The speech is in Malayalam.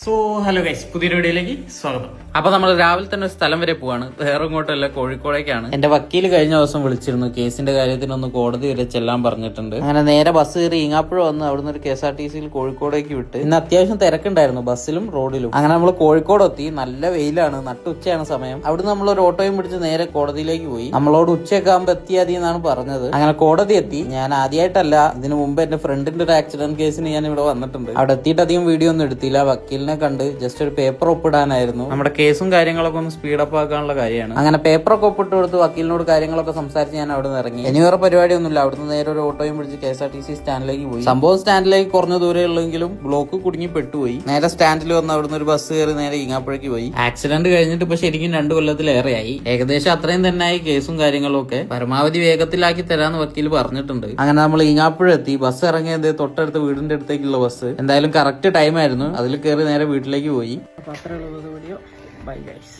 സോ ഹലോ ഗൈസ്, പുതിയൊരു വീഡിയോയിലേക്ക് സ്വാഗതം. അപ്പൊ നമ്മൾ രാവിലെ തന്നെ ഒരു സ്ഥലം വരെ പോവാണ്. വേറെ ഇങ്ങോട്ടല്ല, കോഴിക്കോടേക്കാണ്. എന്റെ വക്കീൽ കഴിഞ്ഞ ദിവസം വിളിച്ചിരുന്നു, കേസിന്റെ കാര്യത്തിനൊന്ന് കോടതി വരെ ചെല്ലാൻ പറഞ്ഞിട്ടുണ്ട്. അങ്ങനെ നേരെ ബസ് കയറി ഈങ്ങാപ്പുഴ വന്ന് അവിടുന്ന് ഒരു KSRTC കോഴിക്കോടേക്ക് വിട്ട്. ഇന്ന് അത്യാവശ്യം തിരക്കുണ്ടായിരുന്നു ബസ്സിലും റോഡിലും. അങ്ങനെ നമ്മൾ കോഴിക്കോട് എത്തി. നല്ല വെയിലാണ്, നട്ടുച്ചയാണ് സമയം. അവിടുന്ന് നമ്മൾ ഒരു ഓട്ടോയും പിടിച്ച് നേരെ കോടതിയിലേക്ക് പോയി. നമ്മളോട് ഉച്ചയൊക്കെ ആകുമ്പോൾ എത്തിയാതി എന്നാണ് പറഞ്ഞത്. അങ്ങനെ കോടതി എത്തി. ഞാൻ ആദ്യമായിട്ടല്ല, ഇതിനു മുമ്പ് എന്റെ ഫ്രണ്ടിന്റെ ഒരു ആക്സിഡന്റ് കേസിന് ഞാൻ ഇവിടെ വന്നിട്ടുണ്ട്. അവിടെ എത്തിയിട്ട് അധികം വീഡിയോ ഒന്നും എടുത്തില്ല. വക്കീലിനെ കണ്ട് ജസ്റ്റ് ഒരു പേപ്പർ ഒപ്പിടാനായിരുന്നു. നമ്മുടെ കേസും കാര്യങ്ങളൊക്കെ ഒന്ന് സ്പീഡപ്പ് ആക്കാനുള്ള കാര്യമാണ്. അങ്ങനെ പേപ്പറൊക്കെ ഒപ്പിട്ട് കൊടുത്ത് വക്കീലിനോട് കാര്യങ്ങളൊക്കെ സംസാരിച്ച് ഞാൻ അവിടെ നിന്ന് ഇറങ്ങി. ഇനി വേറെ പരിപാടിയൊന്നുമില്ല. അവിടുന്ന് നേരെ ഒരു ഓട്ടോയും പിടിച്ച് KSRTC സ്റ്റാൻഡിലേക്ക് പോയി. സംഭവം സ്റ്റാൻഡിലേക്ക് കുറഞ്ഞ ദൂരേ ഉള്ളെങ്കിലും ബ്ലോക്ക് കുടുങ്ങി പെട്ടുപോയി. നേരെ സ്റ്റാൻഡിൽ വന്ന് അവിടുന്ന് ഒരു ബസ് കയറി നേരെ ഈങ്ങാപ്പുഴയ്ക്ക് പോയി. ആക്സിഡന്റ് കഴിഞ്ഞിട്ട് ഇപ്പൊ ശരിക്കും 2 കൊല്ലത്തിലേറെയായി. ഏകദേശം അത്രയും തന്നെ ആയി കേസും കാര്യങ്ങളും ഒക്കെ. പരമാവധി വേഗത്തിലാക്കി തരാന്ന് വക്കീൽ പറഞ്ഞിട്ടുണ്ട്. അങ്ങനെ നമ്മൾ ഈങ്ങാപ്പുഴ എത്തി. ബസ് ഇറങ്ങിയത് തൊട്ടടുത്ത വീടിന്റെ അടുത്തേക്കുള്ള ബസ്. എന്തായാലും കറക്റ്റ് ടൈം ആയിരുന്നു. അതിൽ കയറി നേരെ വീട്ടിലേക്ക് പോയി. അപ്പൊ അത്രയുള്ള വീഡിയോ. Bye guys.